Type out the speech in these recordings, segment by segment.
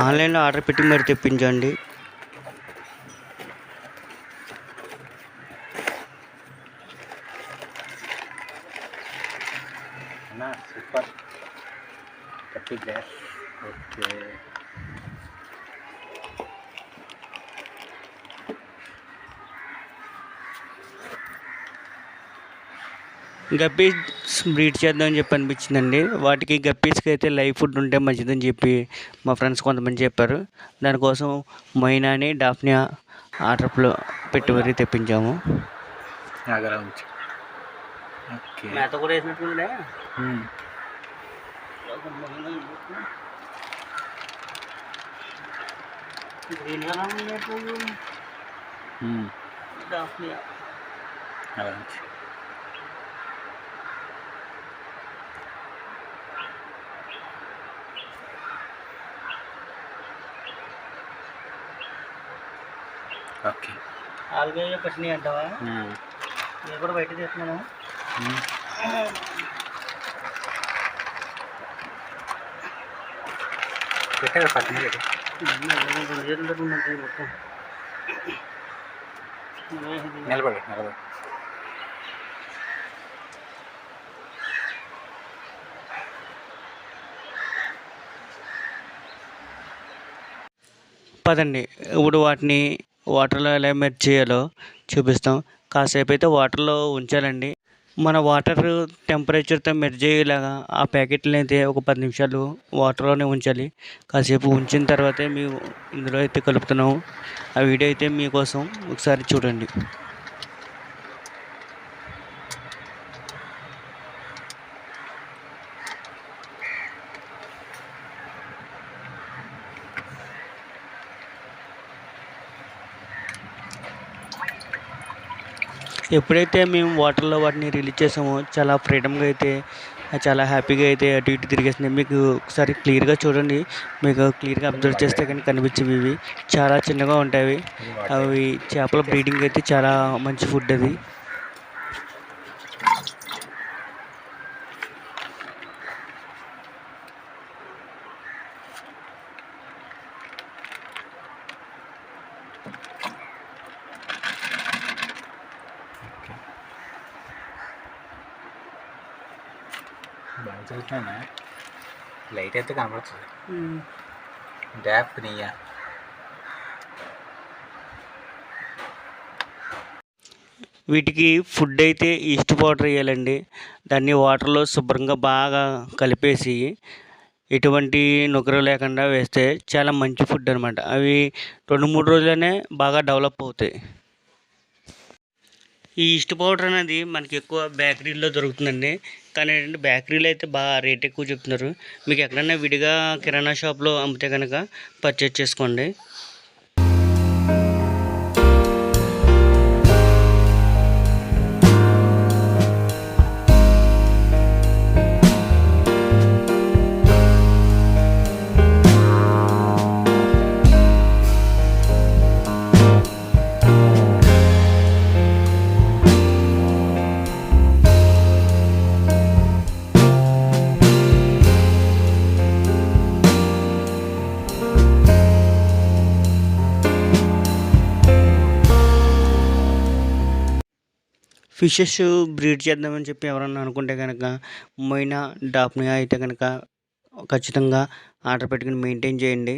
ఆన్లైన్లో ఆర్డర్ పెట్టి మరి తెప్పించండి. సూపర్ కట్టి గ్యాస్. ఓకే, గప్పీస్ బ్రీడ్ చేద్దామని చెప్పి అనిపించిందండి. వాటికి గప్పీస్కి అయితే లైవ్ ఫుడ్ ఉంటే మంచిదని చెప్పి మా ఫ్రెండ్స్ కొంతమంది చెప్పారు. దానికోసం మొయినాని డాఫ్నియా ఆర్డర్లో పెట్టి మరీ తెప్పించాము. మేత కూడా వేసినట్టుండే. Green colour daphnia. ఓకే, ఆల్గేజో పట్టినాయి అంటావా? నేను కూడా బయట తీస్తున్నాను. పెట్టారు పట్టిన నిలబడి పదండి ఇప్పుడు వాటిని వాటర్లో ఎలా మెర్జ్ చేయాలో చూపిస్తాం. కాసేపు అయితే వాటర్లో ఉంచాలండి. మన వాటర్ టెంపరేచర్తో మెర్జ్ అయ్యేలాగా ఆ ప్యాకెట్ని అయితే ఒక 10 నిమిషాలు వాటర్లోనే ఉంచాలి. కాసేపు ఉంచిన తర్వాతే మేము ఇందులో అయితే కలుపుతున్నాము. ఆ వీడియో అయితే మీకోసం ఒకసారి చూడండి. ఎప్పుడైతే మేము వాటర్లో వాటిని రిలీజ్ చేసామో చాలా ఫ్రీడమ్గా అయితే చాలా హ్యాపీగా అయితే అటు ఇటు తిరిగేస్తున్నాయి. మీకు ఒకసారి క్లియర్గా చూడండి. మీకు క్లియర్గా అబ్జర్వ్ చేస్తే కానీ కనిపించేవి ఇవి చాలా చిన్నగా ఉంటాయి. అవి చేపల బ్రీడింగ్ అయితే చాలా మంచి ఫుడ్ అది. బాగా చూస్తున్నా. లైట్ అయితే కనపడుతుంది. డ్యాప్ నీయా వీటికి ఫుడ్ అయితే ఈస్ట్ పౌడర్ వేయాలండి. దాన్ని వాటర్లో శుభ్రంగా బాగా కలిపేసి ఎటువంటి నుకరు లేకుండా వేస్తే చాలా మంచి ఫుడ్ అనమాట. అవి 2-3 రోజులనే బాగా డెవలప్ అవుతాయి. ఈ ఈస్ట్ పౌడర్ అనేది మనకి ఎక్కువ బేకరీలో దొరుకుతుందండి. కానీ ఏంటంటే బేకరీలో అయితే బాగా రేట్ ఎక్కువ చెప్తున్నారు. మీకు ఎక్కడైనా విడిగా కిరాణా షాప్లో అమ్మితే కనుక పర్చేజ్ చేసుకోండి. ఫిషెస్ బ్రీడ్ చేద్దామని చెప్పి ఎవరన్నా అనుకుంటే కనుక మొయినా డాఫ్నియా అయితే కనుక ఖచ్చితంగా ఆర్డర్ పెట్టుకుని మెయింటైన్ చేయండి.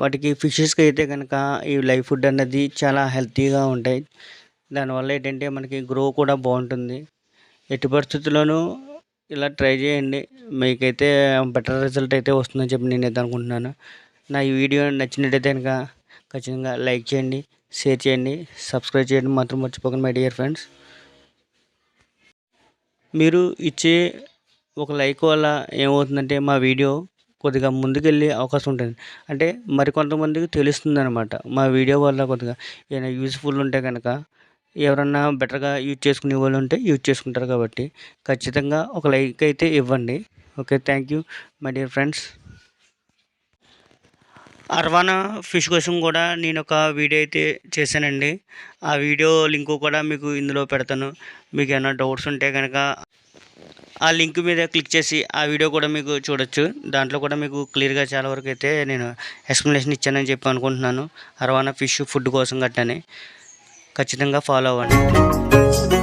వాటికి ఫిషెస్కి అయితే కనుక ఈ లైవ్ ఫుడ్ అన్నది చాలా హెల్తీగా ఉంటాయి. దానివల్ల ఏంటంటే మనకి గ్రో కూడా బాగుంటుంది. ఎట్టి పరిస్థితుల్లోనూ ఇలా ట్రై చేయండి. మీకైతే బెటర్ రిజల్ట్ అయితే వస్తుందని చెప్పి నేనైతే అనుకుంటున్నాను. నా ఈ వీడియో నచ్చినట్టయితే కనుక ఖచ్చితంగా లైక్ చేయండి, షేర్ చేయండి, సబ్స్క్రైబ్ చేయడం మాత్రం మర్చిపోకండి మై డియర్ ఫ్రెండ్స్. మీరు ఇచ్చే ఒక లైక్ వల్ల ఏమవుతుందంటే మా వీడియో కొద్దిగా ముందుకెళ్ళే అవకాశం ఉంటుంది. అంటే మరికొంతమందికి తెలుస్తుంది అనమాట. మా వీడియో వల్ల కొద్దిగా ఏదైనా యూజ్ఫుల్ ఉంటే కనుక ఎవరన్నా బెటర్గా యూజ్ చేసుకునే వాళ్ళు ఉంటే యూజ్ చేసుకుంటారు. కాబట్టి ఖచ్చితంగా ఒక లైక్ అయితే ఇవ్వండి. Okay, thank you my dear friends. అర్వానా fish కోసం కూడా నేను ఒక వీడియో అయితే చేశానండి. ఆ వీడియో లింకు కూడా మీకు ఇందులో పెడతాను. మీకు ఏమైనా డౌట్స్ ఉంటే కనుక ఆ లింక్ మీద క్లిక్ చేసి ఆ వీడియో కూడా మీకు చూడొచ్చు. దాంట్లో కూడా మీకు క్లియర్గా చాలా వరకు అయితే నేను ఎక్స్ప్లెనేషన్ ఇచ్చానని చెప్పి అనుకుంటున్నాను. అరవానా ఫిష్ ఫుడ్ కోసం గట్టని ఖచ్చితంగా ఫాలో అవ్వండి.